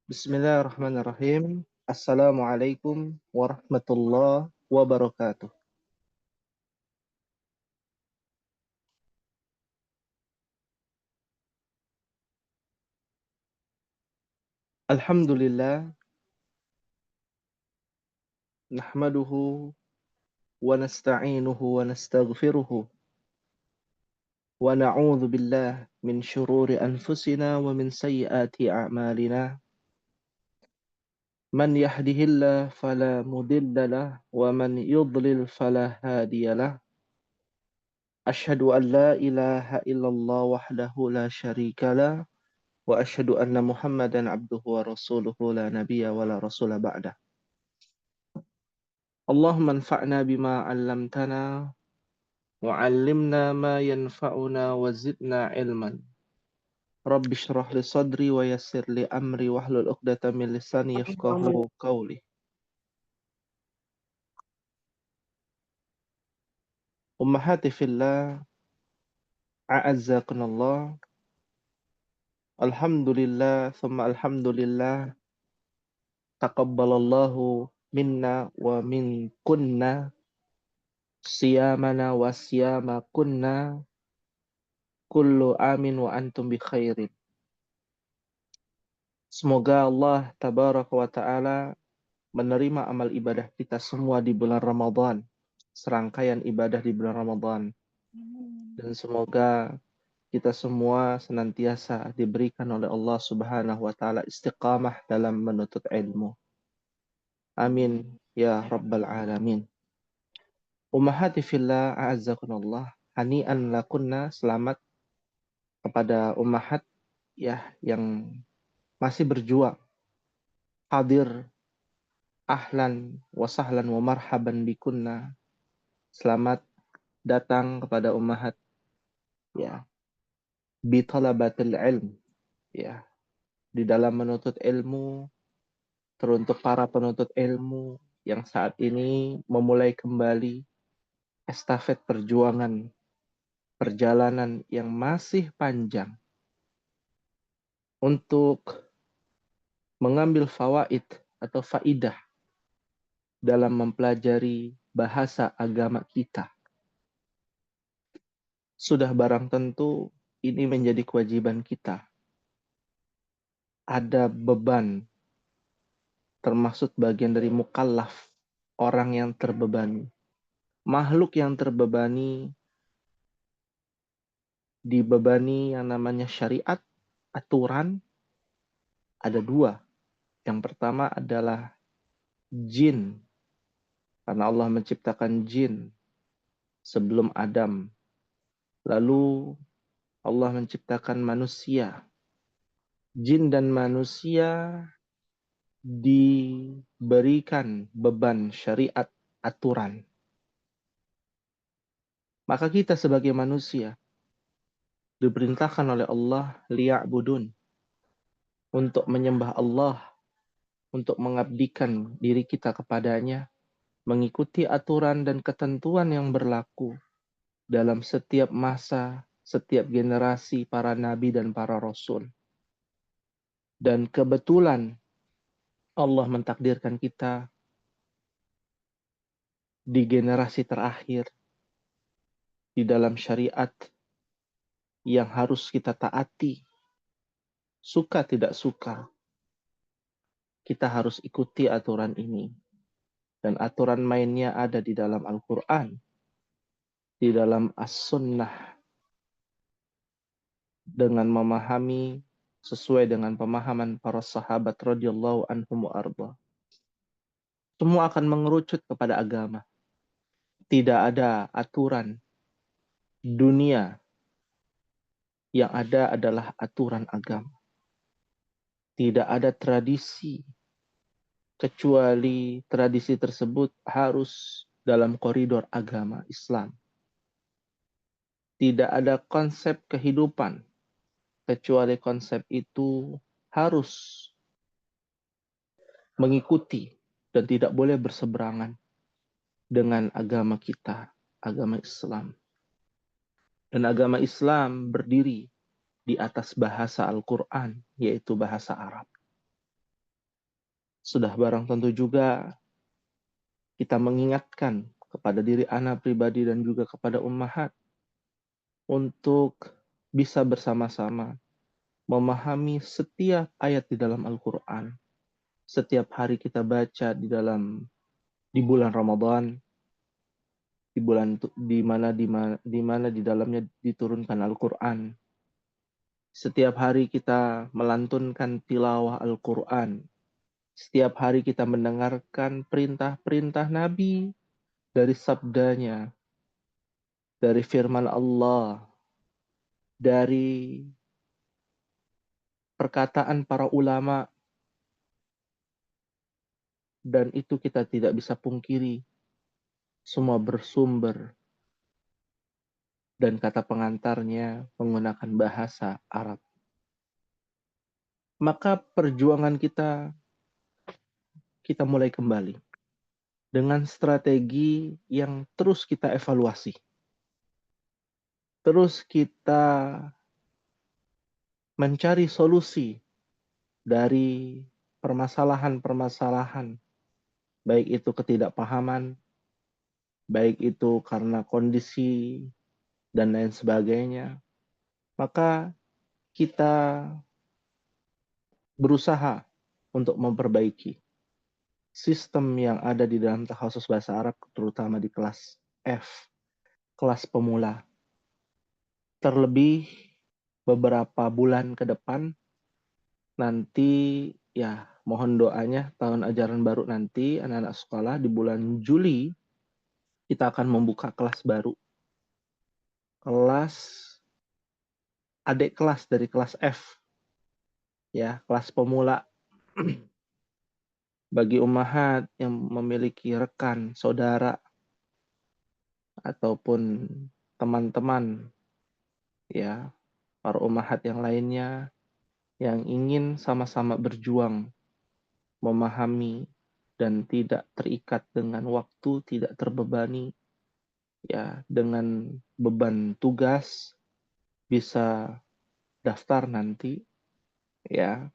Bismillahirrahmanirrahim. Assalamualaikum warahmatullahi wabarakatuh. Alhamdulillah, nahmaduhu wa nasta'inuhu wa nastaghfiruhu wa na'udzu billah min syururi anfusina wa min sayyiati a'malina. Man yahdihillah fala mudilla lah wa man yudlil fala hadiyalah. Asyhadu an la ilaha illallah wahdahu la syarika lah wa asyhadu anna Muhammadan abduhu wa rasuluhu la nabiyya wa la rasula ba'dah. Allahumma anfa'na bima 'allamtana wa 'allimna ma yanfa'una wa zidna ilman. Rabbi shrah li sadri wa yassir li amri wahlul 'uqdatam min lisani yafqahu qawli. Ummahati fillah, a'azzakunallah. Alhamdulillah, thumma alhamdulillah. Taqabbalallahu minna wa minkunna siyamana wa siyama kunna kullu amin wa antum bi khairin. Semoga Allah tabaraka wa ta'ala menerima amal ibadah kita semua di bulan Ramadan, serangkaian ibadah di bulan Ramadan. Dan semoga kita semua senantiasa diberikan oleh Allah subhanahu wa ta'ala istiqamah dalam menuntut ilmu. Amin ya rabbal alamin. Ummahati fillah, a'azzakunallah. Hani'an lakunna, selamat kepada ummahat ya yang masih berjuang. Hadir, ahlan wa sahlan wa marhaban bikunna. Selamat datang kepada ummahat ya bi talabatil ilm ya, di dalam menuntut ilmu, teruntuk para penuntut ilmu yang saat ini memulai kembali estafet perjuangan perjalanan yang masih panjang untuk mengambil fawaid atau faidah dalam mempelajari bahasa agama kita. Sudah barang tentu ini menjadi kewajiban kita. Ada beban, termasuk bagian dari mukallaf, orang yang terbebani. Makhluk yang terbebani, dibebani yang namanya syariat, aturan, ada dua. Yang pertama adalah jin, karena Allah menciptakan jin sebelum Adam. Lalu Allah menciptakan manusia. Jin dan manusia diberikan beban syariat, aturan. Maka kita sebagai manusia diperintahkan oleh Allah liya'budun, untuk menyembah Allah, untuk mengabdikan diri kita kepadanya, mengikuti aturan dan ketentuan yang berlaku dalam setiap masa, setiap generasi para nabi dan para rasul. Dan kebetulan Allah mentakdirkan kita di generasi terakhir di dalam syariat yang harus kita taati. Suka tidak suka, kita harus ikuti aturan ini. Dan aturan mainnya ada di dalam Al-Quran, di dalam As-Sunnah, dengan memahami sesuai dengan pemahaman para sahabat radhiyallahu anhum wa arda. Semua akan mengerucut kepada agama. Tidak ada aturan dunia, yang ada adalah aturan agama. Tidak ada tradisi, kecuali tradisi tersebut harus dalam koridor agama Islam. Tidak ada konsep kehidupan, kecuali konsep itu harus mengikuti dan tidak boleh berseberangan dengan agama kita, agama Islam. Dan agama Islam berdiri di atas bahasa Al-Quran, yaitu bahasa Arab. Sudah barang tentu juga kita mengingatkan kepada diri anak pribadi dan juga kepada ummahat untuk bisa bersama-sama memahami setiap ayat di dalam Al-Quran. Setiap hari kita baca di bulan Ramadan, di bulan di mana di dalamnya diturunkan Al-Quran. Setiap hari kita melantunkan tilawah Al-Quran. Setiap hari kita mendengarkan perintah-perintah Nabi dari sabdanya, dari firman Allah, dari perkataan para ulama, dan itu kita tidak bisa pungkiri. Semua bersumber dan kata pengantarnya menggunakan bahasa Arab. Maka perjuangan kita mulai kembali dengan strategi yang terus kita evaluasi. Terus kita mencari solusi dari permasalahan-permasalahan, baik itu ketidakpahaman, baik itu karena kondisi dan lain sebagainya. Maka kita berusaha untuk memperbaiki sistem yang ada di dalam takhasus bahasa Arab, terutama di kelas F, kelas pemula. Terlebih beberapa bulan ke depan, nanti ya mohon doanya tahun ajaran baru nanti anak-anak sekolah di bulan Juli kita akan membuka kelas baru. Kelas adik kelas dari kelas F. Ya, kelas pemula. Bagi ummahat yang memiliki rekan, saudara, ataupun teman-teman, ya, para ummahat yang lainnya yang ingin sama-sama berjuang, memahami, dan tidak terikat dengan waktu, tidak terbebani, ya, dengan beban tugas, bisa daftar nanti, ya,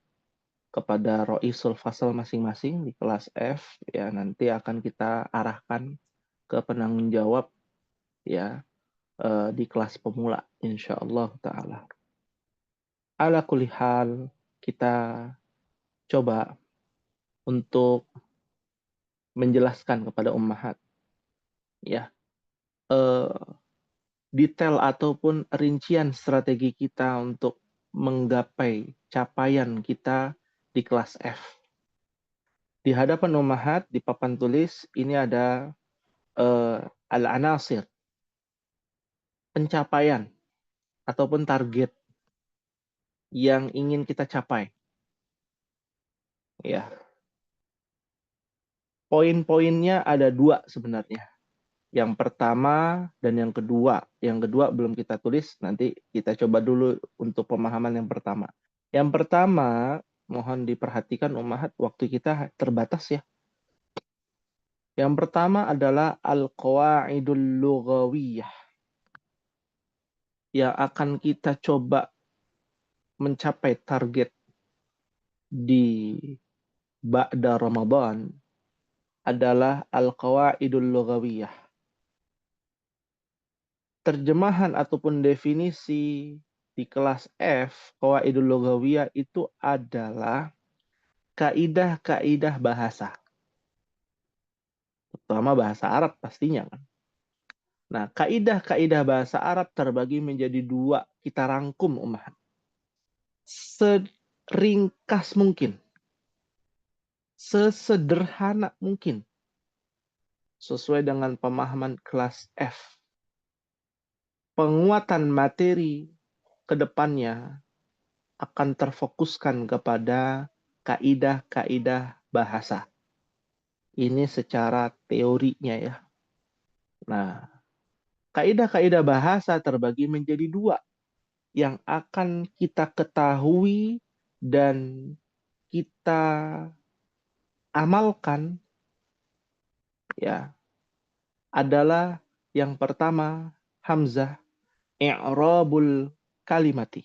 kepada Roisul Fasal masing-masing di kelas F, ya, nanti akan kita arahkan ke penanggung jawab, ya, di kelas pemula insyaallah taala. Ala kulli hal, kita coba untuk menjelaskan kepada ummahat, ya, detail ataupun rincian strategi kita untuk menggapai capaian kita di kelas F. Di hadapan ummahat di papan tulis ini ada al-anasir, pencapaian ataupun target yang ingin kita capai. Ya, poin-poinnya ada dua sebenarnya. Yang pertama dan yang kedua. Yang kedua belum kita tulis, nanti kita coba dulu untuk pemahaman yang pertama. Yang pertama, mohon diperhatikan ummahat, waktu kita terbatas ya. Yang pertama adalah al-qawaidul lughawiyah. Yang akan kita coba mencapai target di ba'da Ramadan adalah al-qawaidul lughawiyah. Terjemahan ataupun definisi di kelas F, qawaidul lughawiyah itu adalah kaidah-kaidah bahasa. Terutama bahasa Arab pastinya kan. Nah, kaidah-kaidah bahasa Arab terbagi menjadi dua, kita rangkum ummahat. Seringkas mungkin. Sesederhana mungkin. Sesuai dengan pemahaman kelas F. Penguatan materi ke depannya akan terfokuskan kepada kaidah-kaidah bahasa. Ini secara teorinya ya. Nah, kaidah-kaidah bahasa terbagi menjadi dua yang akan kita ketahui dan kita amalkan, ya, adalah yang pertama hamzah i'rabul kalimati.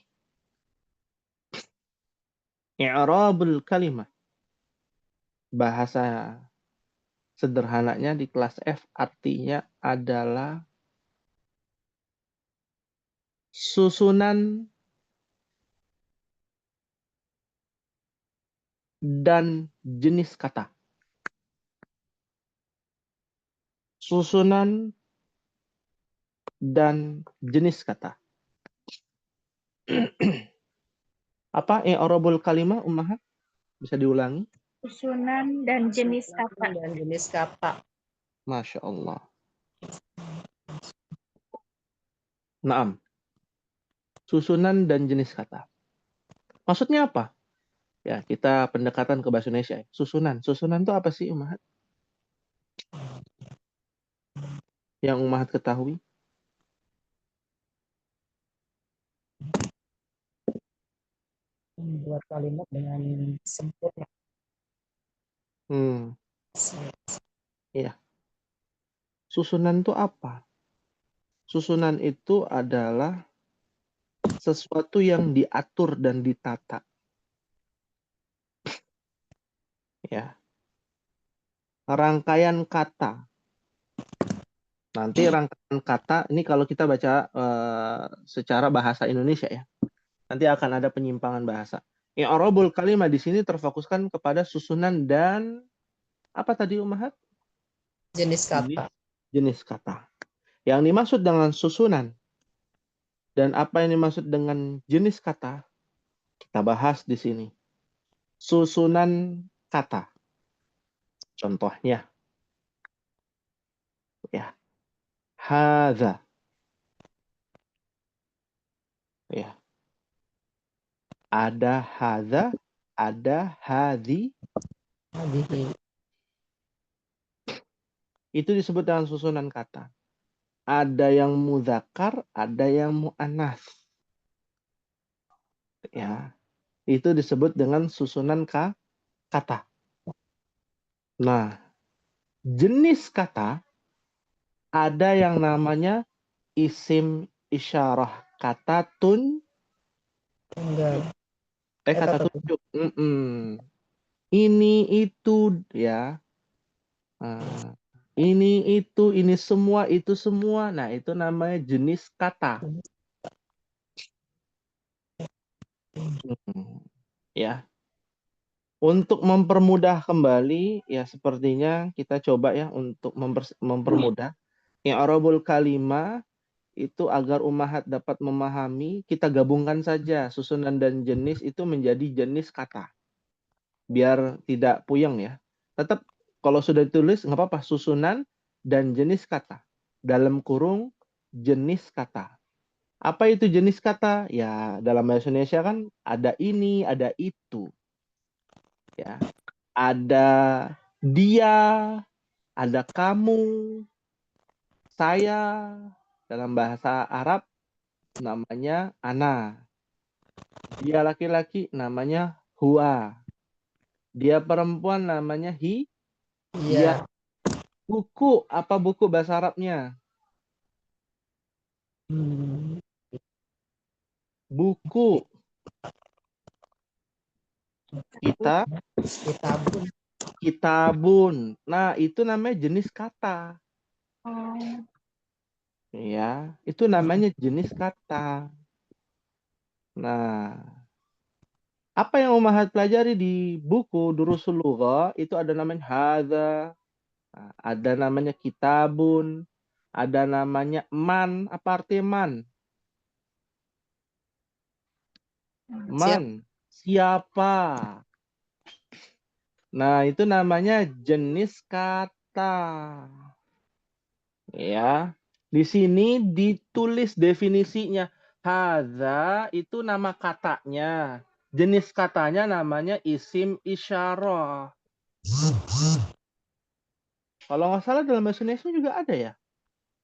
I'rabul kalimah. bahasa sederhananya di kelas F artinya adalah susunan dan jenis kata. Susunan dan jenis kata. Apa i'rabul kalimah ummahat? Bisa diulangi? Susunan dan jenis kata. Dan jenis kata. Masya Allah. Naam. Susunan dan jenis kata. Maksudnya apa? Ya, kita pendekatan ke bahasa Indonesia. Susunan. Susunan itu apa sih, Ummahat? Yang Ummahat ketahui? Membuat kalimat dengan sempurna. Iya. Susunan itu apa? Susunan itu adalah sesuatu yang diatur dan ditata. Ya. Rangkaian kata. Nanti rangkaian kata, ini kalau kita baca secara bahasa Indonesia ya. Nanti akan ada penyimpangan bahasa. I'rabul kalimah di sini terfokuskan kepada susunan dan apa tadi Ummahat? Jenis kata. Jenis kata. Yang dimaksud dengan susunan dan apa yang dimaksud dengan jenis kata, kita bahas di sini. Susunan kata. Contohnya, ya, hadza, ya, ada hadza, ada hadhi, Hadhihi. itu disebut dengan susunan kata. Ada yang muzakkar, ada yang muannas. Ya, itu disebut dengan susunan kata. Nah, jenis kata ada yang namanya isim isyarah, kata Enggak. kata tunjuk. Ini itu ya. Nah, ini itu, ini semua, itu semua. Nah, itu namanya jenis kata. Ya. Untuk mempermudah kembali, ya sepertinya kita coba ya untuk mempermudah. I'rabul kalimah itu agar Ummahat dapat memahami, kita gabungkan saja susunan dan jenis itu menjadi jenis kata. Biar tidak puyeng ya. Tetap kalau sudah ditulis nggak apa-apa, susunan dan jenis kata. Dalam kurung jenis kata. Apa itu jenis kata? Ya, dalam bahasa Indonesia kan ada ini, ada itu. Ya. Ada dia, ada kamu, saya. Dalam bahasa Arab namanya ana. Dia laki-laki namanya huwa. Dia perempuan namanya hi. Dia Iya. buku, apa buku bahasa Arabnya? Buku. Kita Kitabun. kitabun. Nah, itu namanya jenis kata. Ya, itu namanya jenis kata. Nah, apa yang Ummahat pelajari di buku Durusul Lugha itu ada namanya hadza, ada namanya kitabun, ada namanya man. Apa arti man? Man, siapa? Nah, itu namanya jenis kata. Ya. Di sini ditulis definisinya. Hadza itu nama katanya. Jenis katanya namanya isim isyarah. Kalau nggak salah dalam bahasa Indonesia juga ada ya.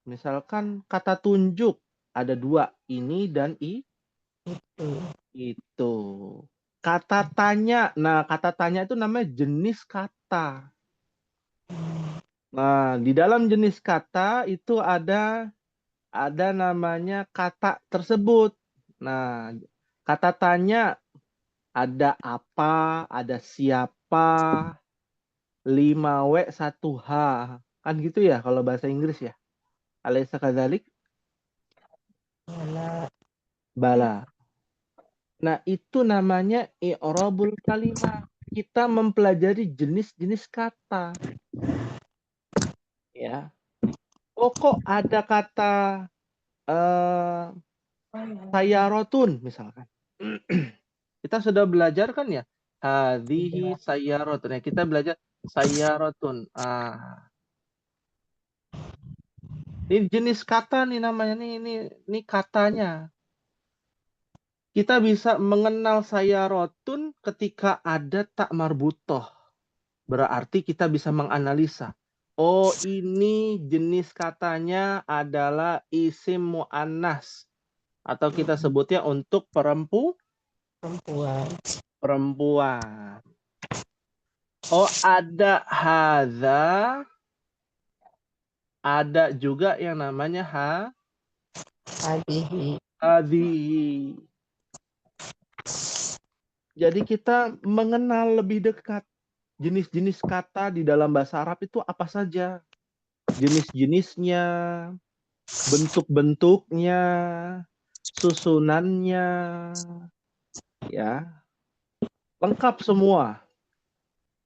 Misalkan kata tunjuk. Ada dua. Ini dan itu. Kata tanya. Nah, kata tanya itu namanya jenis kata. Nah, di dalam jenis kata itu ada namanya kata tersebut. Nah, kata tanya ada apa, ada siapa. 5W 1H. Kan gitu ya kalau bahasa Inggris ya. Alaysa kadzalik? Bala. Bala. Nah, itu namanya i'rabul kalimah. Kita mempelajari jenis-jenis kata. Ya. Oh, kok ada kata sayarotun misalkan. Kita sudah belajar kan ya? Hadhihi sayarotun. Ya, kita belajar sayarotun. Ini jenis kata nih namanya ini katanya. Kita bisa mengenal sayarotun ketika ada tak marbutoh. Berarti kita bisa menganalisa. Oh, ini jenis katanya adalah isim mu'annas. Atau kita sebutnya untuk Perempuan. perempuan. Oh, ada hadza. Ada juga yang namanya Hadihi. hadhihi. Jadi kita mengenal lebih dekat jenis-jenis kata di dalam bahasa Arab itu apa saja. Jenis-jenisnya, bentuk-bentuknya, susunannya, ya, lengkap semua.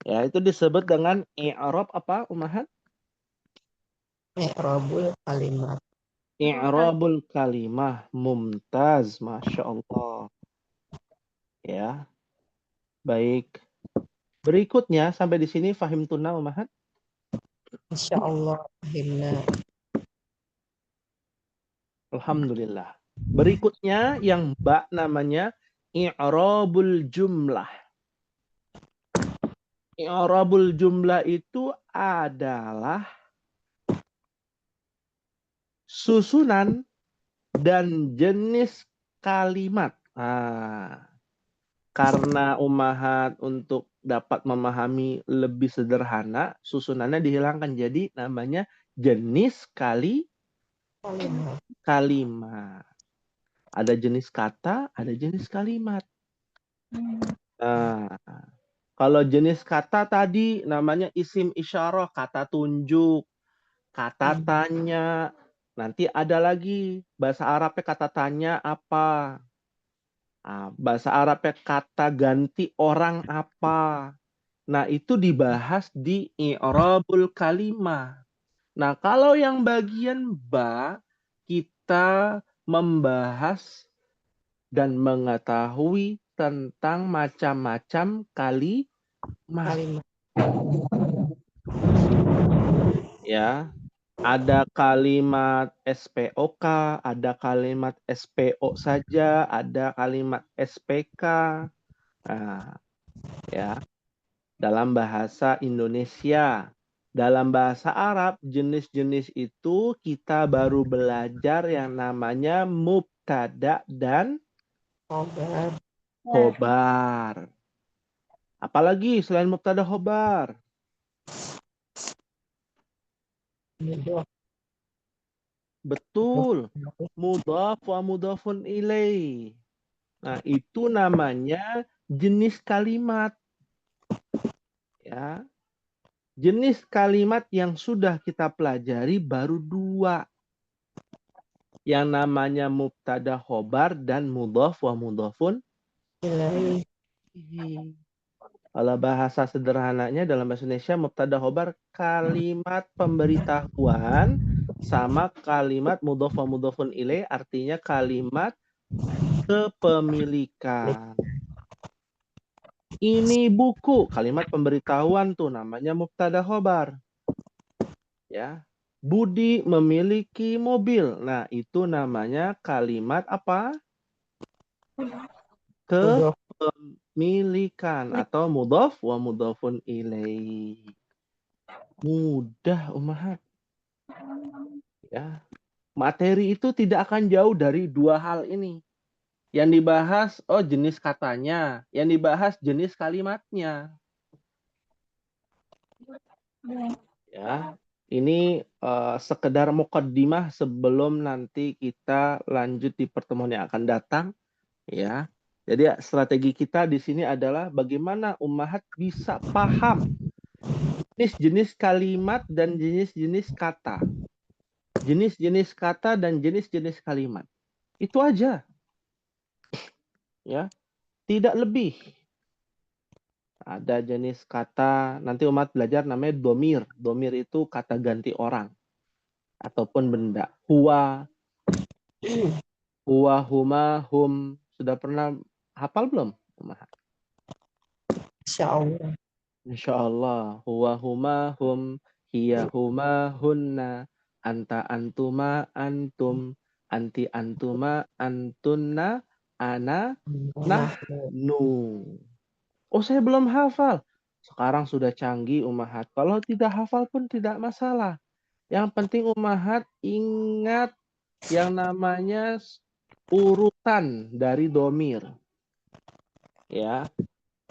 Ya, itu disebut dengan i'rab apa, Umahat? I'rabul kalimat. I'rabul kalimah. Mumtaz, Masya Allah. Ya, baik. Berikutnya, sampai di sini fahim tuna, Umahat? Insyaallah akhirnya. Alhamdulillah. Berikutnya yang namanya i'rabul jumlah. I'rabul jumlah itu adalah susunan dan jenis kalimat. Karena Umahat untuk dapat memahami lebih sederhana, susunannya dihilangkan. Jadi namanya jenis kalimat. Ada jenis kata, ada jenis kalimat. Nah, kalau jenis kata tadi namanya isim isyarah, kata tunjuk, kata tanya. Nanti ada lagi bahasa Arabnya kata tanya apa. Bahasa Arabnya kata ganti orang apa. Nah, itu dibahas di i'rabul kalimah. Nah, kalau yang bagian ba, kita membahas dan mengetahui tentang macam-macam kalimat. Ya, ada kalimat SPOK, ada kalimat SPO saja, ada kalimat SPK. Nah, ya, dalam bahasa Indonesia. Dalam bahasa Arab, jenis-jenis itu kita baru belajar yang namanya mubtada dan khobar. Apalagi selain mubtada khobar? Betul. Mudhaf wa mudhafun ilaih. Nah, itu namanya jenis kalimat. Ya. Jenis kalimat yang sudah kita pelajari baru 2. Yang namanya mubtada khobar dan mudhaf wa mudhafun ilaih. Kalau bahasa sederhananya dalam bahasa Indonesia mubtada khobar kalimat pemberitahuan sama kalimat mudhaf wa mudhafun ilaih artinya kalimat kepemilikan. Ini buku, kalimat pemberitahuan tuh namanya mubtada khobar. Ya. Budi memiliki mobil. Nah, itu namanya kalimat apa? Kepemilikan atau mudhaf wa mudhafun ilaih. Mudah, Umahat. Ya. Materi itu tidak akan jauh dari 2 hal ini. Yang dibahas, oh jenis katanya. Yang dibahas jenis kalimatnya. Ya, ini sekedar muqaddimah sebelum nanti kita lanjut di pertemuan yang akan datang. Ya, jadi strategi kita di sini adalah bagaimana Ummahat bisa paham jenis-jenis kalimat dan jenis-jenis kata. Jenis-jenis kata dan jenis-jenis kalimat. Itu aja. Ya, tidak lebih. Ada jenis kata, nanti umat belajar namanya domir. Domir itu kata ganti orang ataupun benda. Huwa, huma, hum. Sudah pernah hafal belum? Insya Allah. Insya Allah. Huwa, huma, hum. Hiya, huma, hunna. Anta, antuma, antum. Anti, antuma, antunna. Ana, nahnu. Oh, saya belum hafal. Sekarang sudah canggih Ummahat. Kalau tidak hafal pun tidak masalah. Yang penting Ummahat ingat yang namanya urutan dari domir. Ya.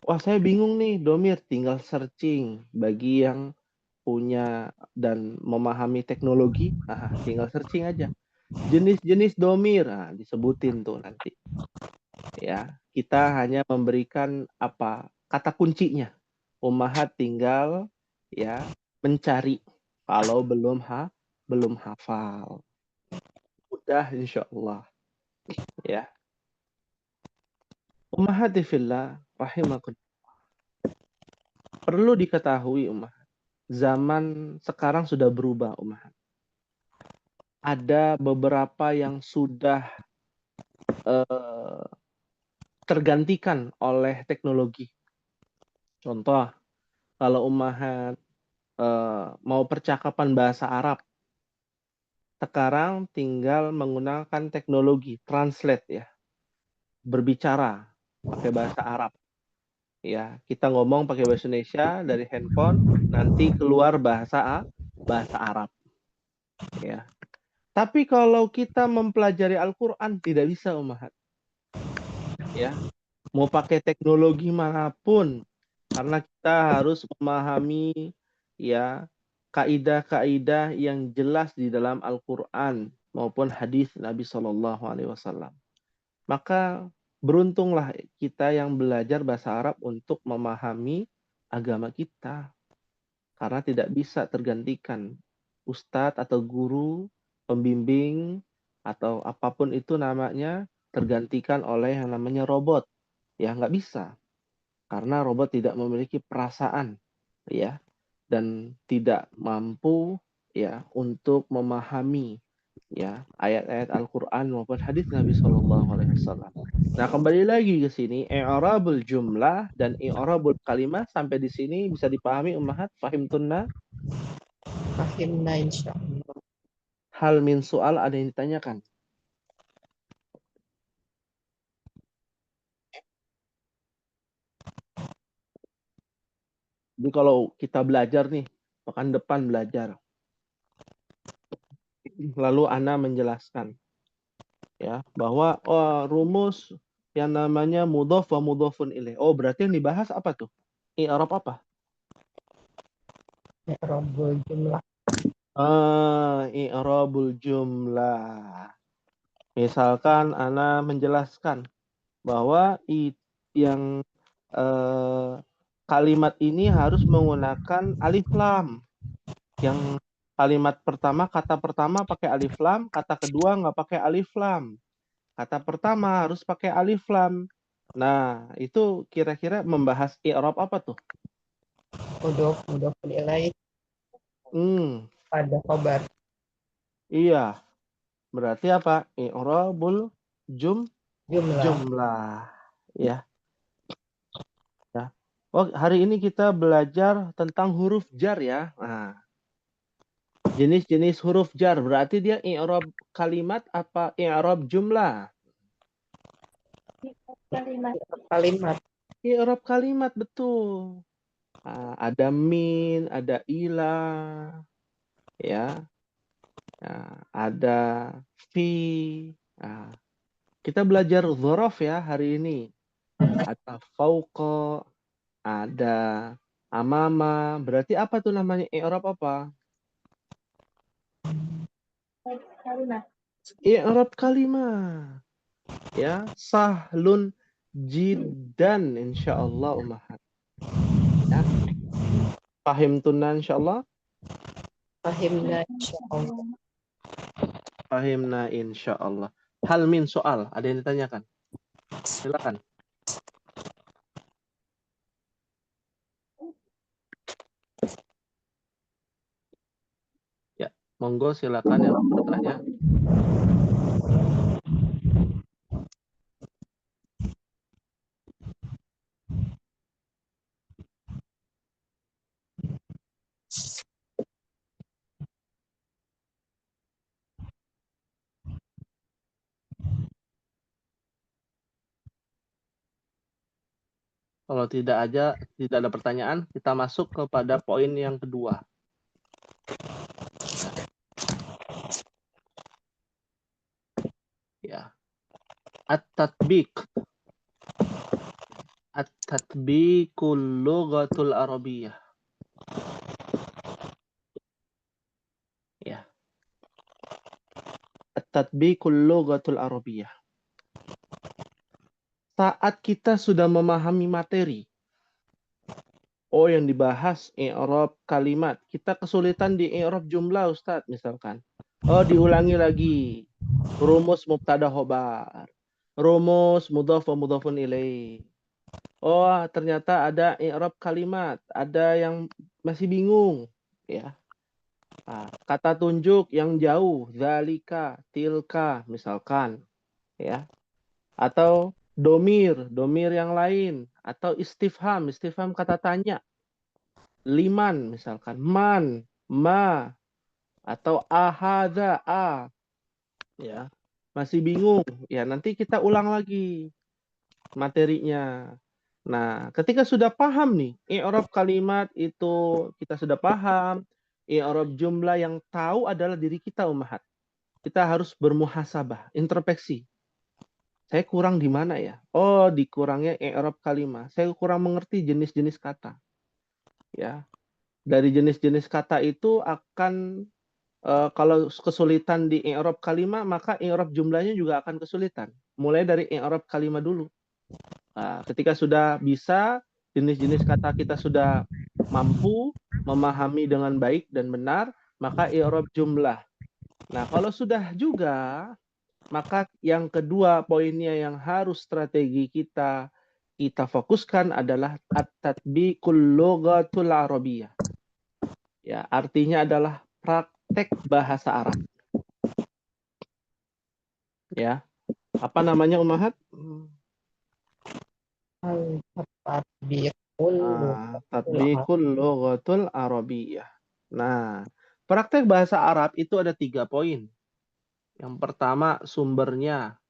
Wah, saya bingung nih domir. Tinggal searching. Bagi yang punya dan memahami teknologi, tinggal searching aja. Jenis-jenis domir, disebutin tuh nanti. Ya, kita hanya memberikan apa kata kuncinya. Ummahat tinggal ya mencari kalau belum hafal. Mudah insya Allah. Ya. Ummahati fillah rahimakumullah. Perlu diketahui ummahat. Zaman sekarang sudah berubah ummahat. Ada beberapa yang sudah tergantikan oleh teknologi. Contoh, kalau ummahat mau percakapan bahasa Arab, sekarang tinggal menggunakan teknologi translate ya, berbicara pakai bahasa Arab. Ya, kita ngomong pakai bahasa Indonesia dari handphone, nanti keluar bahasa Arab. Ya. Tapi kalau kita mempelajari Al-Qur'an tidak bisa ummahat. Ya. Mau pakai teknologi manapun karena kita harus memahami ya kaidah-kaidah yang jelas di dalam Al-Qur'an maupun hadis Nabi Shallallahu alaihi wasallam. Maka beruntunglah kita yang belajar bahasa Arab untuk memahami agama kita. Karena tidak bisa tergantikan ustadz atau guru, pembimbing, atau apapun itu namanya, tergantikan oleh yang namanya robot. Ya, nggak bisa. Karena robot tidak memiliki perasaan. Ya, dan tidak mampu ya untuk memahami ya ayat-ayat Al-Qur'an maupun hadis Nabi Shallallahu alaihi wasallam. Nah, kembali lagi ke sini i'rabul jumlah dan i'rabul kalimah sampai di sini bisa dipahami ummahat, fahimtunna? Fahimna insya Allah. Hal min soal ada yang ditanyakan? Jadi kalau kita belajar nih, pekan depan belajar. Lalu Ana menjelaskan ya bahwa rumus yang namanya mudhof wa mudhofun ilaih. Oh, berarti yang dibahas apa tuh? I'rab apa? I'rabul jumlah. I'rabul jumlah. Misalkan Ana menjelaskan bahwa yang kalimat ini harus menggunakan alif lam. Yang kalimat pertama, kata pertama pakai alif lam, kata kedua nggak pakai alif lam. Kata pertama harus pakai alif lam. Nah, itu kira-kira membahas i'rab apa tuh? Mudhofun ilaih pada khabar. Iya. Berarti apa? I'rabul Jumlah. jumlah. Ya. Ya. Oh, hari ini kita belajar tentang huruf jar ya. Nah, jenis-jenis huruf jar. Berarti dia i'rab kalimat apa i'rab jumlah? Kalimat. I'rab kalimat, betul. Ada min, ada ila, ya. Ada fi. Kita belajar dzaraf ya hari ini. Ada fauqa, ada amama. Berarti apa tuh namanya i'rab apa? Kalimat. I'rab kalimat. Ya, sahlun jiddan insyaallah ummahat. Ya. Fahimtunna insyaallah. Fahimna insyaallah. Fahimna insyaallah. Hal min soal, ada yang ditanyakan? Silakan. Ya, monggo silakan yang bertanya. Kalau tidak ada pertanyaan, kita masuk kepada poin yang kedua. Ya. At-tatbiq. At-tatbiqul lughatul arabiyyah. Ya. At-tatbiqul lughatul arabiyyah. Saat kita sudah memahami materi, yang dibahas i'rab kalimat. Kita kesulitan di i'rab jumlah, Ustaz, misalkan. Diulangi lagi. Rumus mubtada khobar. Rumus mudhaf wa mudhafun ilaih. Ternyata ada i'rab kalimat, ada yang masih bingung, ya. Kata tunjuk yang jauh, zalika, tilka, misalkan, ya. Atau domir yang lain, atau istifham kata tanya. Liman misalkan, man, ma, atau ahadha, ya. Masih bingung, ya nanti kita ulang lagi materinya. Nah, ketika sudah paham nih, i'rab kalimat itu kita sudah paham, i'rab jumlah yang tahu adalah diri kita, ummahat. Kita harus bermuhasabah, introspeksi. Saya kurang di mana ya? Di kurangnya i'rab kalimat. Saya kurang mengerti jenis-jenis kata. Ya. Dari jenis-jenis kata itu akan kalau kesulitan di i'rab kalimat, maka i'rab jumlahnya juga akan kesulitan. Mulai dari i'rab kalimat dulu. Ketika sudah bisa, jenis-jenis kata kita sudah mampu memahami dengan baik dan benar, maka i'rab jumlah. Nah, kalau sudah juga, maka yang kedua poinnya yang harus strategi kita fokuskan adalah at-tatbiqul lughatul arabiyyah. Ya, artinya adalah praktek bahasa Arab. Ya. Apa namanya, ummahat? Tatbiqul lughatul arabiyyah. Nah, praktek bahasa Arab itu ada 3 poin. Yang pertama, sumbernya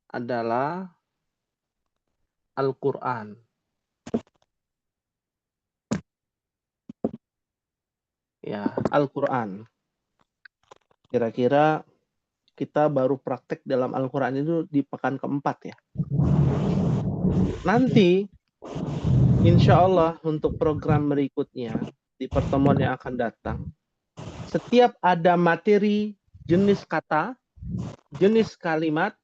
adalah Al-Quran. Ya, Al-Quran. Kira-kira kita baru praktek dalam Al-Quran itu di pekan keempat ya. Nanti, insya Allah untuk program berikutnya, di pertemuan yang akan datang, setiap ada materi, jenis kata, jenis kalimat,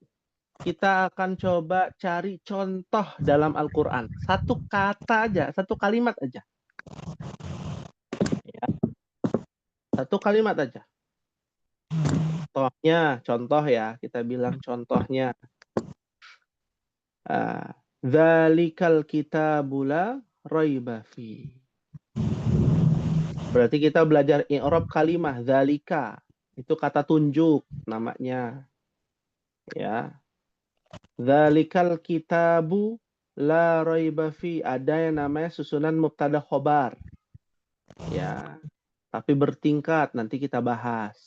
kita akan coba cari contoh dalam Al-Quran. Satu kata aja, satu kalimat aja. Ya. Satu kalimat aja. Contoh ya, kita bilang contohnya. Dzalikal kitabu la raiba fi. Berarti kita belajar i'rab kalimah dzalika. Itu kata tunjuk namanya. Ya. Dzalikal kitabu la raiba fi. Ada yang namanya susunan mubtada khobar. Ya. Tapi bertingkat, nanti kita bahas.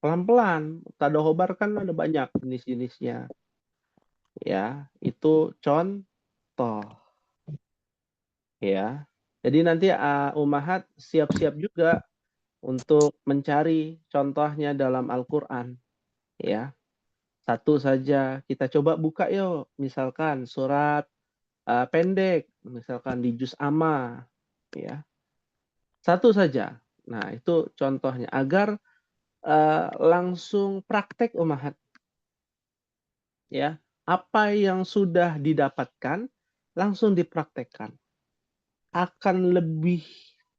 Pelan-pelan. Mubtada khobar kan ada banyak jenis-jenisnya. Ya, itu contoh. Ya. Jadi nanti ummahat siap-siap juga untuk mencari contohnya dalam Al-Qur'an. Ya. Satu saja kita coba buka yuk, misalkan surat pendek, misalkan di juz amma, ya. Satu saja. Nah, itu contohnya agar langsung praktek ummahat. Ya. Apa yang sudah didapatkan langsung dipraktekkan. akan lebih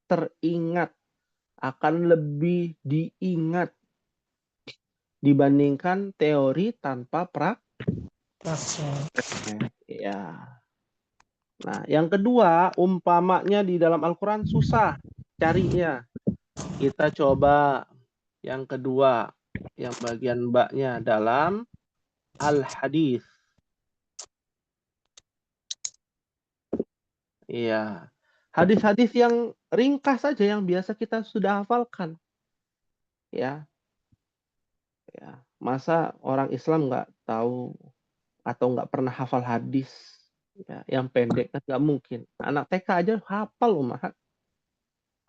teringat, akan lebih diingat dibandingkan teori tanpa praktek. Ya. Nah, yang kedua, umpamanya di dalam Al-Quran susah carinya. Kita coba yang kedua, yang bagian mbaknya dalam Al-Hadis. Iya. Hadis-hadis yang ringkas saja yang biasa kita sudah hafalkan. Ya. Ya. Masa orang Islam nggak tahu atau nggak pernah hafal hadis? Ya, yang pendek kan nggak mungkin. Anak TK aja hafal loh, Mahat.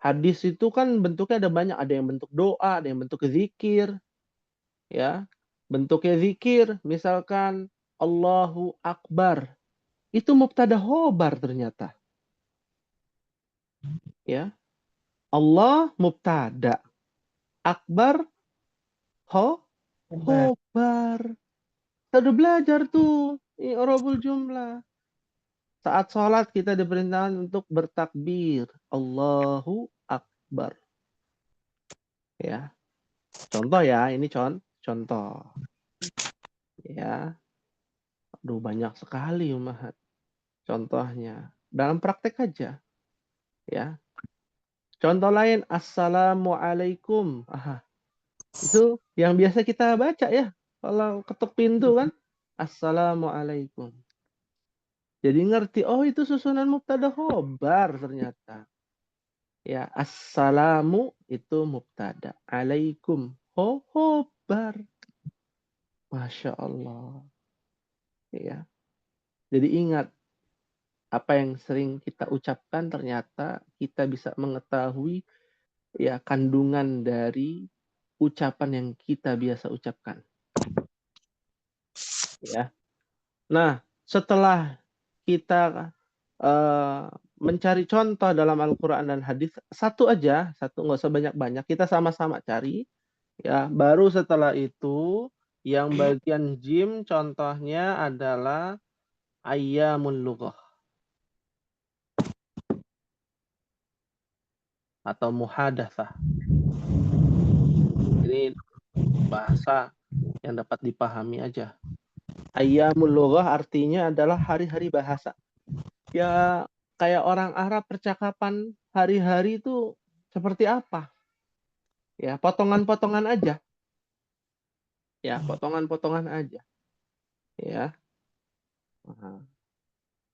Hadis itu kan bentuknya ada banyak, ada yang bentuk doa, ada yang bentuk zikir, ya. Bentuknya zikir, misalkan Allahu Akbar. Itu mubtada khobar ternyata. Ya. Allah mubtada. Akbar khobar. Kita udah belajar tuh i'rabul jumlah. Saat sholat kita diperintahkan untuk bertakbir. Allahu Akbar. Ya. Contoh ya, ini contoh. Ya. Aduh, banyak sekali Umahat. Contohnya. Dalam praktek aja. Ya. Contoh lain, Assalamualaikum. Aha. Itu yang biasa kita baca ya. Kalau ketuk pintu kan. Assalamualaikum. Jadi ngerti, oh itu susunan mubtada khobar ternyata. Ya, assalamu itu mubtada. Alaikum khobar. Masya Allah. Ya. Jadi ingat, apa yang sering kita ucapkan ternyata kita bisa mengetahui ya kandungan dari ucapan yang kita biasa ucapkan. Ya. Nah, setelah kita mencari contoh dalam Al-Quran dan hadis, satu aja, satu nggak usah banyak-banyak, kita sama-sama cari. Ya, baru setelah itu yang bagian jim contohnya adalah ayyamul lughah atau muhadatsah. Ini bahasa yang dapat dipahami aja. Ayyamul lughah artinya adalah hari-hari bahasa. Ya, kayak orang Arab percakapan hari-hari itu seperti apa? Ya, potongan-potongan aja. Ya, potongan-potongan aja. Ya. Nah,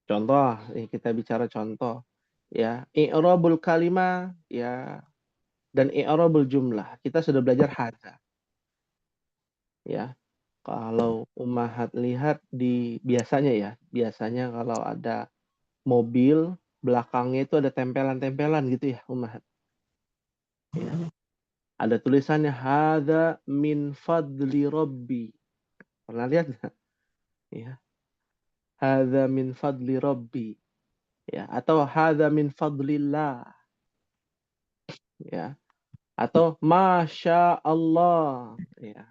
contoh, kita bicara contoh. Ya, i'rabul kalimah ya dan i'rabul jumlah. Kita sudah belajar hadza. Ya. Kalau Ummahat lihat di biasanya kalau ada mobil belakangnya itu ada tempelan-tempelan gitu ya, Ummahat. Ya. Ada tulisannya hadza min fadli rabbi. Pernah lihat nggak? Ya. Hadza min fadli rabbi. Ya, atau hadza min fadlillah. Ya. Atau masya Allah. Ya.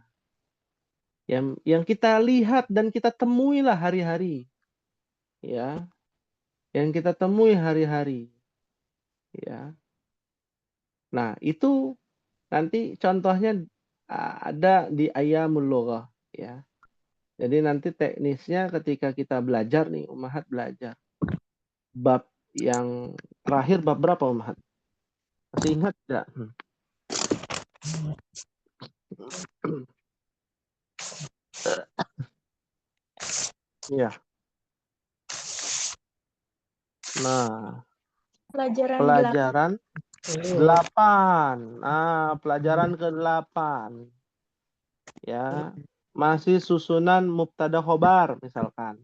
Yang kita lihat dan kita temui lah hari-hari. Ya. Yang kita temui hari-hari. Ya. Nah, itu nanti contohnya ada di Ayyamul Lughah, ya. Jadi nanti teknisnya ketika kita belajar nih, Ummahat belajar. Bab yang terakhir bab berapa, Ummahat? Masih ingat enggak? Iya. Nah, pelajaran 8. Pelajaran ke-8. Ya. Masih susunan mubtada khobar misalkan.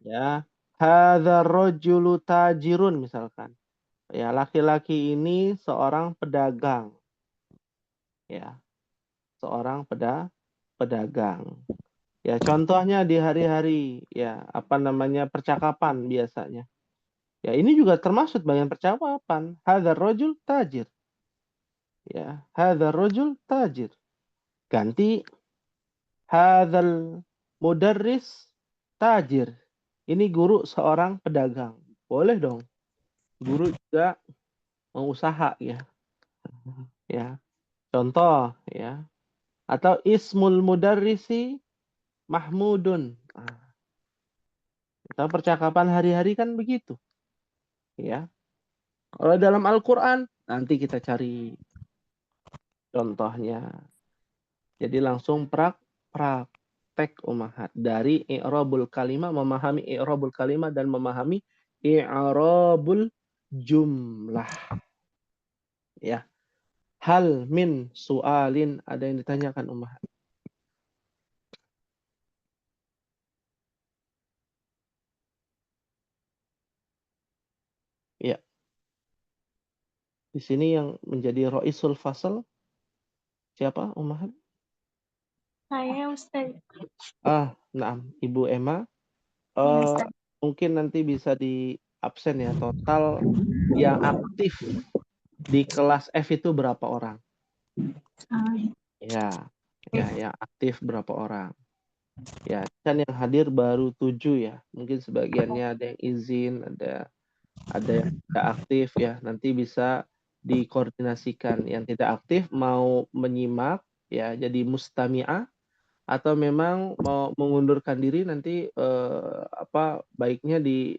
Ya. Hadzal rajulu tajirun misalkan. Ya, laki-laki ini seorang pedagang. Ya. Seorang pedagang. Ya, contohnya di hari-hari ya, apa namanya? Percakapan biasanya. Ya, ini juga termasuk bagian percakapan. Hadzal rajul tajir. Ya, hadzal rajul tajir. Ganti hadzal mudarris tajir. Ini guru seorang pedagang. Boleh dong. Guru juga mau usaha ya. Ya. Contoh ya. Atau ismul mudarrisi Mahmudun. Nah, kita percakapan hari-hari kan begitu. Ya. Kalau dalam Al-Quran, nanti kita cari contohnya. Jadi langsung praktek umahat. Dari i'rabul kalimah, memahami i'rabul kalimah dan memahami i'rabul jumlah. Ya. Hal min su'alin, ada yang ditanyakan umahat. Ya. Di sini yang menjadi Roisul Fasal siapa umahat? Saya Ustaz. Naam, Ibu Emma. Iya Ustaz. Mungkin nanti bisa di absen ya, total yang aktif di kelas F itu berapa orang? Ya, yang aktif berapa orang? Ya, kan yang hadir baru 7 ya. Mungkin sebagiannya ada yang izin, ada yang tidak aktif ya. Nanti bisa dikoordinasikan. Yang tidak aktif mau menyimak ya, jadi mustami'ah, atau memang mau mengundurkan diri nanti baiknya di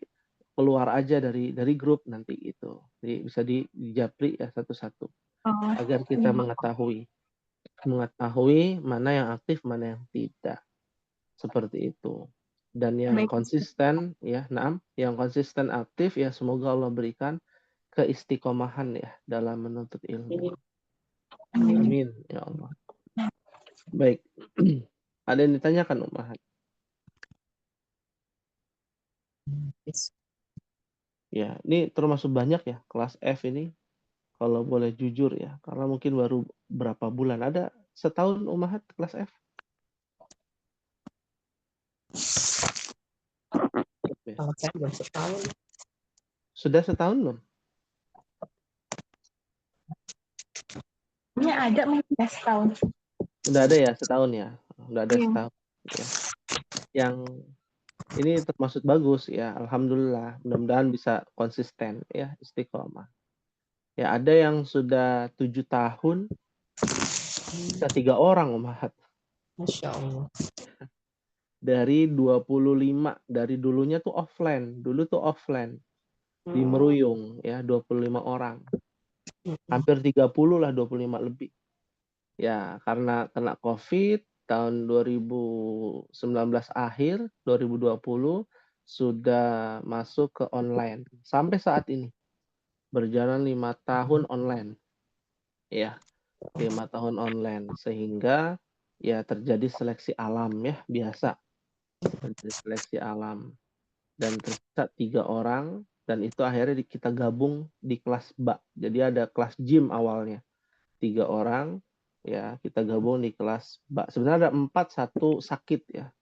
keluar aja dari grup nanti itu. Jadi bisa dijapri ya satu-satu Oh, agar kita mengetahui mana yang aktif, mana yang tidak. Seperti itu. Dan yang baik. konsisten ya, yang konsisten aktif ya, semoga Allah berikan keistiqomahan ya dalam menuntut ilmu. Amin ya Allah. Baik. Ada yang ditanyakan Ummahat? Ya, ini termasuk banyak ya kelas F ini, kalau boleh jujur ya, karena mungkin baru berapa bulan. Ada setahun Ummahat kelas F? Ya. Kalau saya belum setahun. Sudah setahun belum? Ini ada mungkin ya setahun. Udah ada ya setahun ya? Udah ada Iya. setahun ya. Yang ini termasuk bagus ya, alhamdulillah. Mudah-mudahan bisa konsisten ya, istiqomah. Ya, ada yang sudah 7 tahun, bisa 3 orang Ummahat. Masya Allah. Dari 25, dari dulunya tuh offline. Dulu tuh offline. Di Meruyung ya, 25 orang. Hampir 30 lah, 25 lebih. Ya, karena kena COVID tahun 2019 akhir, 2020 sudah masuk ke online. Sampai saat ini berjalan 5 tahun online. Ya, 5 tahun online, sehingga ya terjadi seleksi alam ya, biasa. Terjadi seleksi alam. Dan tersisa 3 orang, dan itu akhirnya kita gabung di kelas BA. Jadi ada kelas gym awalnya. 3 orang, ya kita gabung di kelas BA. Sebenarnya ada 4, satu sakit ya.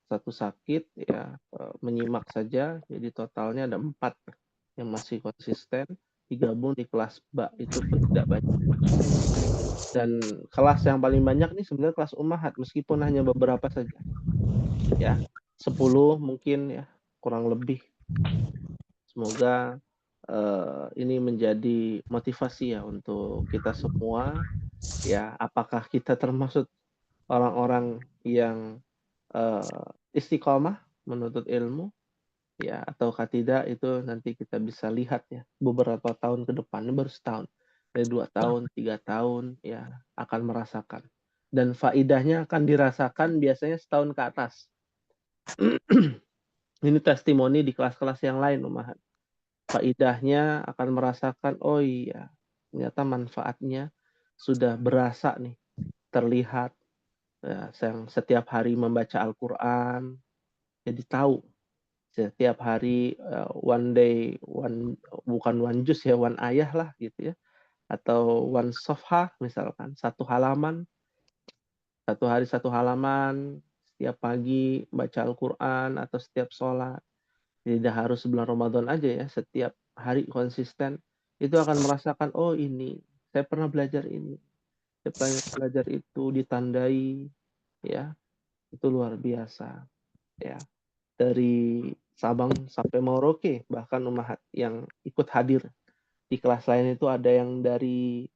Satu sakit ya, menyimak saja. Jadi totalnya ada 4 yang masih konsisten digabung di kelas BA. Itu pun tidak banyak. Dan kelas yang paling banyak nih sebenarnya kelas Ummahat, meskipun hanya beberapa saja. Ya, 10 mungkin ya, kurang lebih. Semoga ini menjadi motivasi ya untuk kita semua ya, apakah kita termasuk orang-orang yang istiqomah menuntut ilmu ya, ataukah tidak, itu nanti kita bisa lihat ya beberapa tahun ke depan. Ini baru setahun, dari 2 tahun 3 tahun ya akan merasakan, dan faidahnya akan dirasakan biasanya setahun ke atas. Ini testimoni di kelas-kelas yang lain Ummahat. Faidahnya akan merasakan, oh iya, ternyata manfaatnya sudah berasa nih, terlihat. Ya, yang setiap hari membaca Al-Quran, jadi tahu. Setiap hari one day, bukan one juz ya, one ayah lah gitu ya. Atau one sofha misalkan, satu halaman. Satu hari satu halaman, setiap pagi baca Al-Quran atau setiap sholat. Tidak harus bulan Ramadan aja ya, setiap hari konsisten, itu akan merasakan, oh ini, saya pernah belajar ini, saya pernah belajar itu, ditandai, ya, itu luar biasa, ya. Dari Sabang sampai Merauke, bahkan ummahat yang ikut hadir di kelas lain itu ada yang dari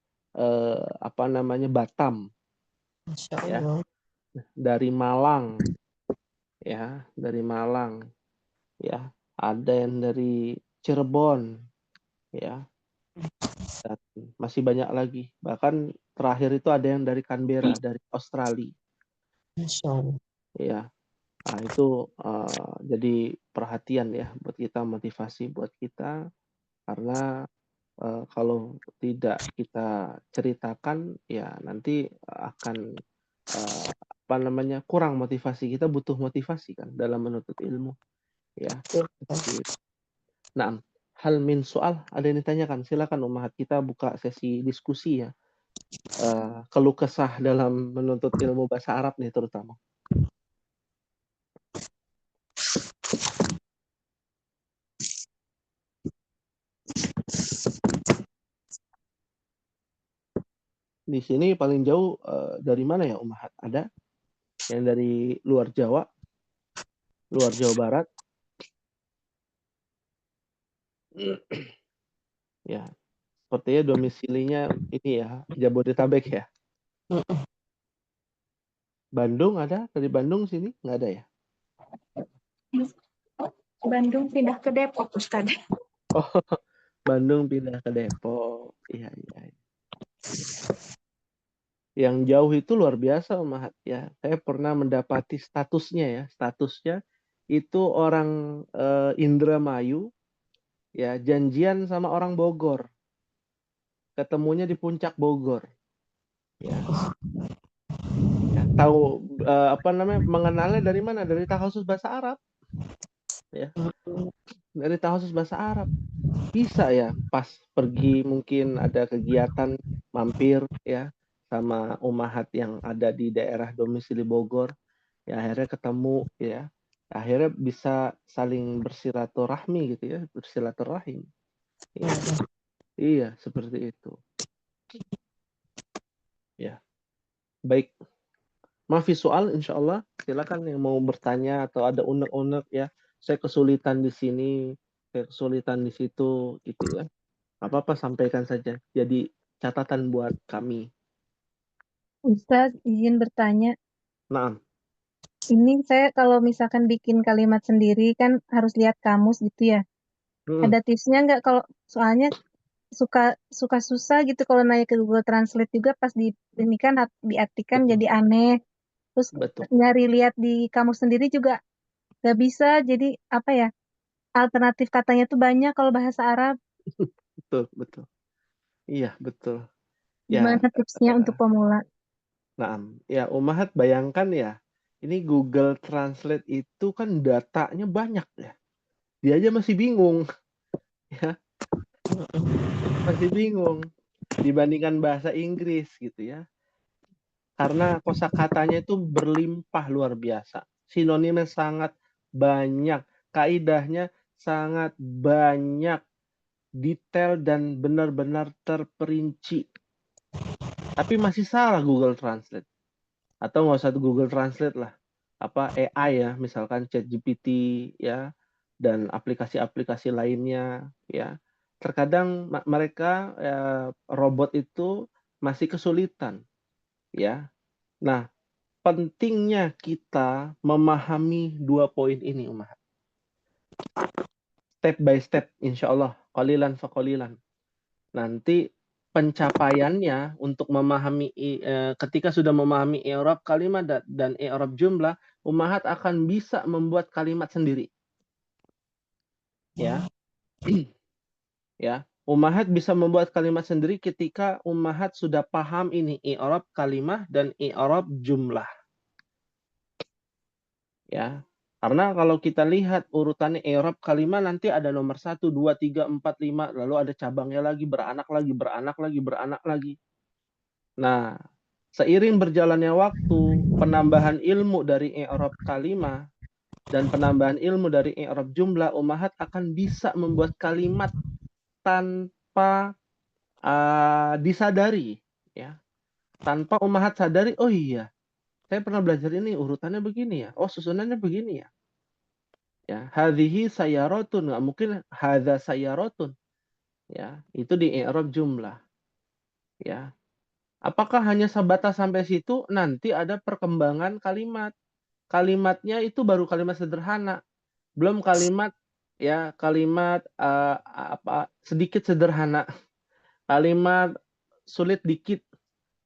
Batam, Masya ya, Allah. dari Malang, ya, dari Malang, ya, ada yang dari Cirebon, ya, dan masih banyak lagi. Bahkan terakhir itu ada yang dari Canberra, dari Australia, Masya Allah. ya. Nah, itu jadi perhatian ya buat kita, motivasi buat kita, karena kalau tidak kita ceritakan ya nanti akan kurang motivasi. Kita butuh motivasi kan dalam menuntut ilmu, ya. Betul. Seperti itu. Nah, hal min soal ada yang ditanyakan, silakan ummahat, kita buka sesi diskusi ya. Keluh kesah dalam menuntut ilmu bahasa Arab nih terutama. Di sini paling jauh dari mana ya ummahat? Ada yang dari luar Jawa, luar Jawa Barat, ya. Sepertinya domisilinya ini ya, Jabodetabek ya. Mm-mm. Bandung ada? Dari Bandung sini? Nggak ada ya? Bandung pindah ke Depok, Ustaz. Oh, Bandung pindah ke Depok. Iya, iya. Yang jauh itu luar biasa, Ummahat. Ya, saya pernah mendapati statusnya ya. Statusnya itu orang Indramayu, ya, janjian sama orang Bogor. Ketemunya di puncak Bogor. Ya. Ya, tahu mengenalnya dari mana? Dari Tahusus Bahasa Arab. Ya. Dari Tahusus Bahasa Arab. Bisa ya, pas pergi mungkin ada kegiatan mampir ya sama ummahat yang ada di daerah domisili Bogor, ya akhirnya ketemu ya, akhirnya bisa saling bersilaturahmi gitu ya, bersilaturahim. Iya, iya seperti itu. Ya, baik. Maafi soal, insya Allah silakan yang mau bertanya atau ada unek-unek ya. Saya kesulitan di sini, saya kesulitan di situ, gitu ya. Apa-apa sampaikan saja. Jadi catatan buat kami. Ustaz, izin bertanya. Nah, Ini saya kalau misalkan bikin kalimat sendiri kan harus lihat kamus gitu ya. Ada tipsnya nggak kalau soalnya suka susah gitu kalau nanya ke Google Translate juga pas ini kan diartikan betul, jadi aneh. Terus betul, nyari lihat di kamus sendiri juga nggak bisa. Jadi apa ya? Alternatif katanya tuh banyak kalau bahasa Arab. betul, betul. Iya, betul. Ya, Gimana tipsnya untuk pemula? nah, ya Ummahat bayangkan ya, ini Google Translate itu kan datanya banyak ya. Dia aja masih bingung, ya, masih bingung dibandingkan bahasa Inggris gitu ya. Karena kosakatanya itu berlimpah luar biasa. Sinonimnya sangat banyak, kaidahnya sangat banyak, detail dan benar-benar terperinci. Tapi masih salah Google Translate. Atau nggak usah Google Translate lah. Apa AI ya, misalkan ChatGPT ya, dan aplikasi-aplikasi lainnya ya. Terkadang mereka robot itu masih kesulitan ya. Nah, pentingnya kita memahami dua poin ini, Umar. Step by step, insya Allah. Qalilan fa qalilan. Nanti pencapaiannya untuk memahami ketika sudah memahami i'rab kalimat dan i'rab jumlah, ummahat akan bisa membuat kalimat sendiri. Ya. Ya. Ummahat bisa membuat kalimat sendiri ketika ummahat sudah paham ini i'rab kalimah dan i'rab jumlah. Ya. Karena kalau kita lihat urutannya i'rab kalimah nanti ada nomor 1, 2, 3, 4, 5, lalu ada cabangnya lagi, beranak lagi, beranak lagi, beranak lagi. Nah, seiring berjalannya waktu, penambahan ilmu dari i'rab kalimah dan penambahan ilmu dari i'rab jumlah, ummahat akan bisa membuat kalimat tanpa disadari, ya. Tanpa ummahat sadari, oh iya, saya pernah belajar ini urutannya begini ya, oh susunannya begini ya. Ya, hadhihi sayaratun, nggak mungkin hadza sayaratun. Ya, itu di i'rab jumlah. Ya. Apakah hanya sebatas sampai situ? Nanti ada perkembangan kalimat. Kalimatnya itu baru kalimat sederhana, belum kalimat kalimat sedikit sederhana, kalimat sulit dikit,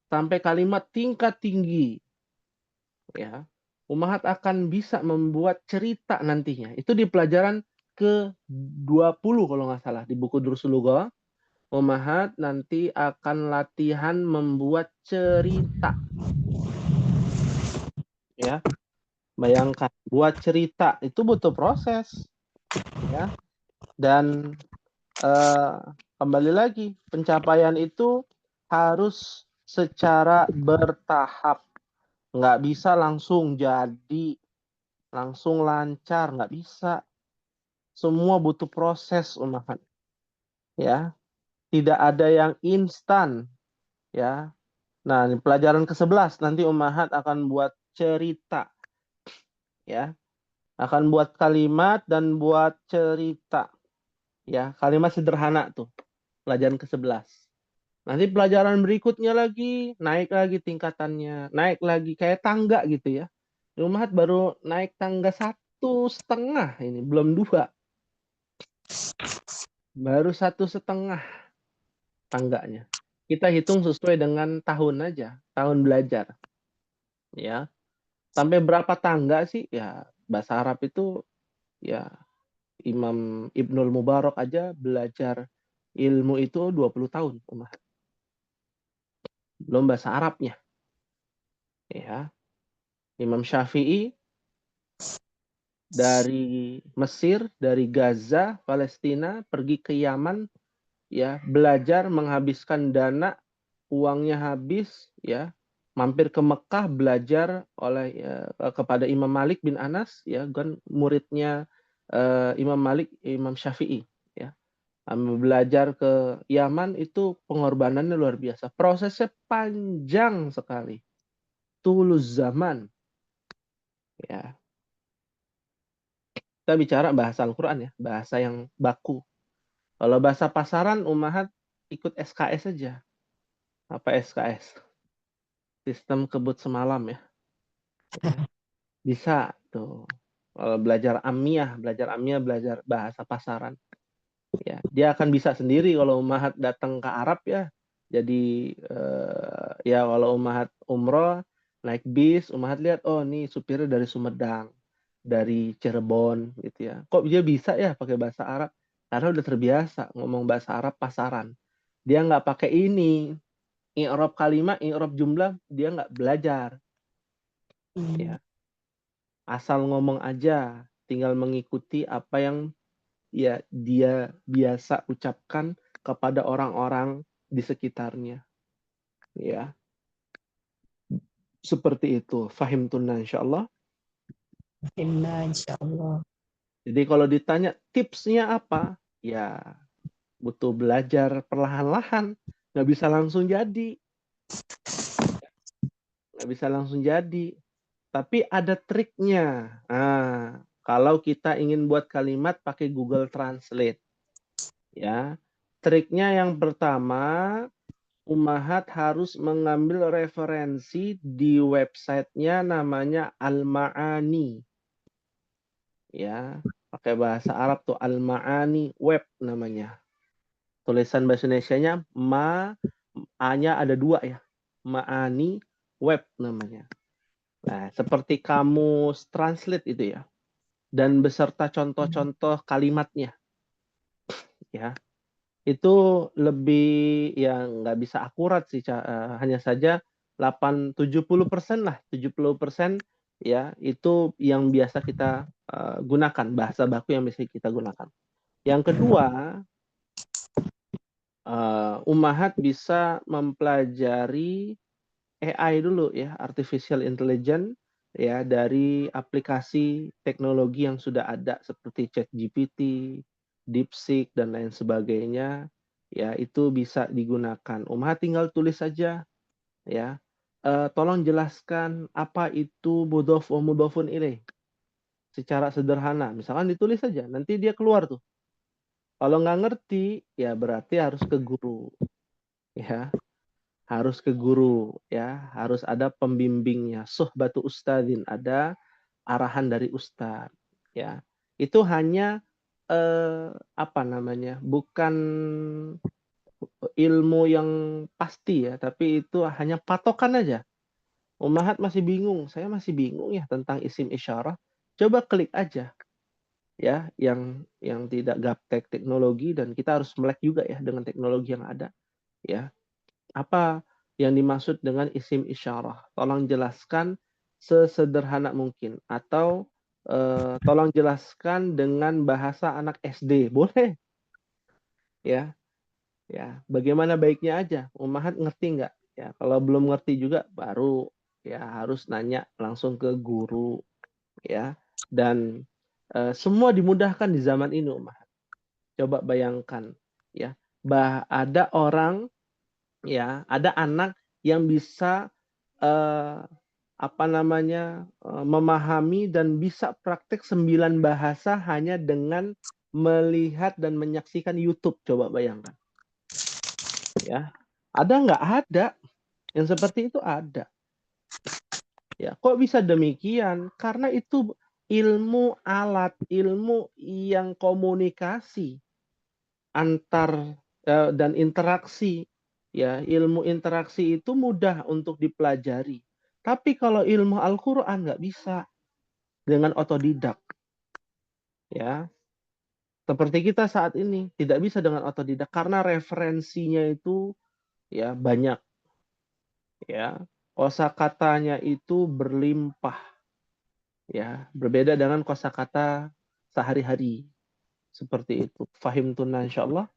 sampai kalimat tingkat tinggi. Ya, Ummahat akan bisa membuat cerita nantinya. Itu di pelajaran ke-20 kalau nggak salah di buku Durusul Lughah. Ummahat nanti akan latihan membuat cerita. Ya, bayangkan buat cerita itu butuh proses, ya. Dan kembali lagi, pencapaian itu harus secara bertahap. Nggak bisa langsung jadi, langsung lancar, nggak bisa. Semua butuh proses, Ummahat. Ya, tidak ada yang instan. Ya, nah di pelajaran ke-11 nanti Ummahat akan buat cerita. Ya, akan buat kalimat dan buat cerita. Ya, kalimat sederhana tuh. Pelajaran ke-11. Nanti pelajaran berikutnya lagi, naik lagi tingkatannya. Naik lagi kayak tangga gitu ya. Ummahat baru naik tangga 1,5 ini, belum 2. Baru 1,5 tangganya. Kita hitung sesuai dengan tahun aja, tahun belajar. Ya. Sampai berapa tangga sih? Ya, bahasa Arab itu ya Imam Ibnul Mubarak aja belajar ilmu itu 20 tahun, Ummahat. Belum bahasa Arabnya. Ya. Imam Syafi'i dari Mesir, dari Gaza, Palestina, pergi ke Yaman, ya, belajar, menghabiskan dana, uangnya habis, ya, mampir ke Mekah belajar kepada Imam Malik bin Anas, ya, kan muridnya Imam Malik, Imam Syafi'i, ya. Belajar ke Yaman itu pengorbanannya luar biasa. Prosesnya panjang sekali. Tulus zaman, ya. Kita bicara bahasa Al-Quran ya, bahasa yang baku. Kalau bahasa pasaran, Ummahat ikut SKS saja. Apa SKS? Sistem kebut semalam ya. Bisa tuh. Kalau belajar Amiyah, belajar bahasa pasaran. Ya, dia akan bisa sendiri kalau Ummahat datang ke Arab ya. Jadi ya kalau Ummahat umroh naik bis, Ummahat lihat, oh nih supirnya dari Sumedang, dari Cirebon gitu ya. Kok dia bisa ya pakai bahasa Arab? Karena udah terbiasa ngomong bahasa Arab pasaran. Dia nggak pakai ini, i'rab kalimat, i'rab jumlah, dia nggak belajar. Ya, asal ngomong aja, tinggal mengikuti apa yang ya dia biasa ucapkan kepada orang-orang di sekitarnya. Ya, seperti itu. Fahim tunna insyaallah. Insyaallah. Jadi kalau ditanya tipsnya apa? Ya, butuh belajar perlahan-lahan. Nggak bisa langsung jadi. Nggak bisa langsung jadi. Tapi ada triknya. Nah, kalau kita ingin buat kalimat pakai Google Translate. Ya, triknya yang pertama, Ummahat harus mengambil referensi di websitenya namanya Al-Ma'ani. Ya, pakai bahasa Arab tuh Al-Ma'ani web namanya. Tulisan bahasa Indonesianya A-nya ada 2 ya. Ma'ani web namanya. Nah, seperti kamus translate itu ya. Dan beserta contoh-contoh kalimatnya. Ya. Itu lebih yang nggak bisa akurat sih, hanya saja 70% lah, 70% ya itu yang biasa kita gunakan, bahasa baku yang biasa kita gunakan. Yang kedua, Ummahat bisa mempelajari AI dulu ya, artificial intelligence ya, dari aplikasi teknologi yang sudah ada seperti ChatGPT, DeepSeek dan lain sebagainya. Ya, itu bisa digunakan. Ummahat tinggal tulis saja ya. Tolong jelaskan apa itu mudhof wa mudhofun ilaih. secara sederhana. Misalkan ditulis saja, nanti dia keluar tuh. Kalau nggak ngerti, ya berarti harus ke guru. Ya, harus ke guru. Ya, harus ada pembimbingnya. Suhbatu ustadzin, ada arahan dari ustadz. Ya, itu hanya apa namanya? Bukan ilmu yang pasti ya, tapi itu hanya patokan aja. Ummahat masih bingung, saya masih bingung ya tentang isim isyarah. Coba klik aja ya yang tidak gaptek teknologi, dan kita harus melek juga ya dengan teknologi yang ada ya. Apa yang dimaksud dengan isim isyarah? Tolong jelaskan sesederhana mungkin, atau tolong jelaskan dengan bahasa anak SD. Boleh ya. Ya, bagaimana baiknya aja. Ummahat ngerti nggak? Ya, kalau belum ngerti juga baru ya harus nanya langsung ke guru ya. Dan semua dimudahkan di zaman ini, Ummahat. Coba bayangkan ya, ada orang ya, ada anak yang bisa apa namanya memahami dan bisa praktek 9 bahasa hanya dengan melihat dan menyaksikan YouTube. Coba bayangkan. Ya, ada nggak? Ada. Yang seperti itu ada. Ya, kok bisa demikian? Karena itu ilmu alat, ilmu yang komunikasi antar dan interaksi. Ya, ilmu interaksi itu mudah untuk dipelajari. Tapi kalau ilmu Al-Qur'an nggak bisa dengan otodidak. Ya, seperti kita saat ini tidak bisa dengan otodidak karena referensinya itu ya banyak. Ya, kosakatanya itu berlimpah. Ya, berbeda dengan kosakata sehari-hari. Seperti itu. Fahim tunna insyaallah.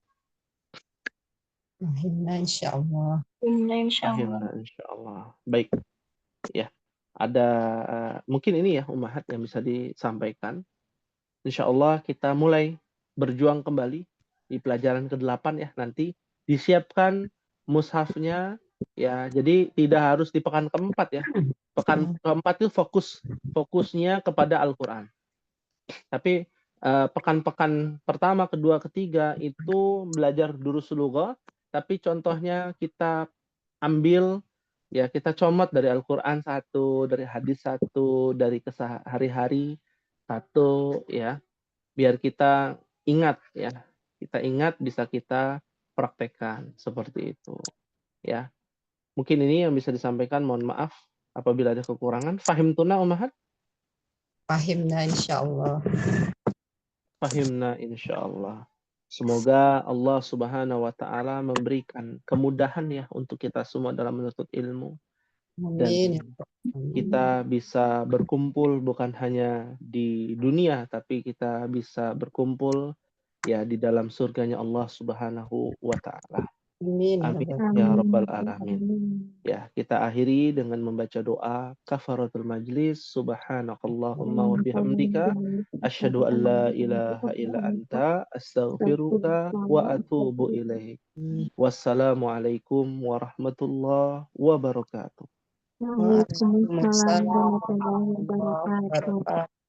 Fahimna insyaallah. Inna insyaallah. Fahimna insyaallah. Baik. Ya. Ada mungkin ini ya Ummahat yang bisa disampaikan. Insyaallah kita mulai berjuang kembali di pelajaran ke-8 ya, nanti disiapkan mushafnya ya. Jadi tidak harus di pekan keempat ya. Pekan keempat itu fokusnya kepada Al-Qur'an. Tapi pekan-pekan pertama, kedua, ketiga itu belajar durusul lughah, tapi contohnya kita ambil ya, kita comot dari Al-Qur'an satu, dari hadis satu, dari kesehari-hari satu ya, biar kita ingat ya. Kita ingat, bisa kita praktekkan seperti itu ya. Mungkin ini yang bisa disampaikan, mohon maaf apabila ada kekurangan. Fahim tuna Ummahat? Fahimna insyaallah. Fahimna insyaallah. Semoga Allah Subhanahu wa taala memberikan kemudahan ya untuk kita semua dalam menuntut ilmu, dan Amin. kita bisa berkumpul bukan hanya di dunia, tapi kita bisa berkumpul ya di dalam surganya Allah Subhanahu wa taala. Amin. Amin ya rabbal alamin. Ya, kita akhiri dengan membaca doa kafaratul majlis. Subhanakallahumma wa bihamdika asyhadu an la ilaha illa anta astaghfiruka wa atubu ilaik. Wassalamualaikum warahmatullahi wabarakatuh. Waalaikumsalam Waalaikumsalam warahmatullahi warahmatullahi wabarakatuh. wabarakatuh.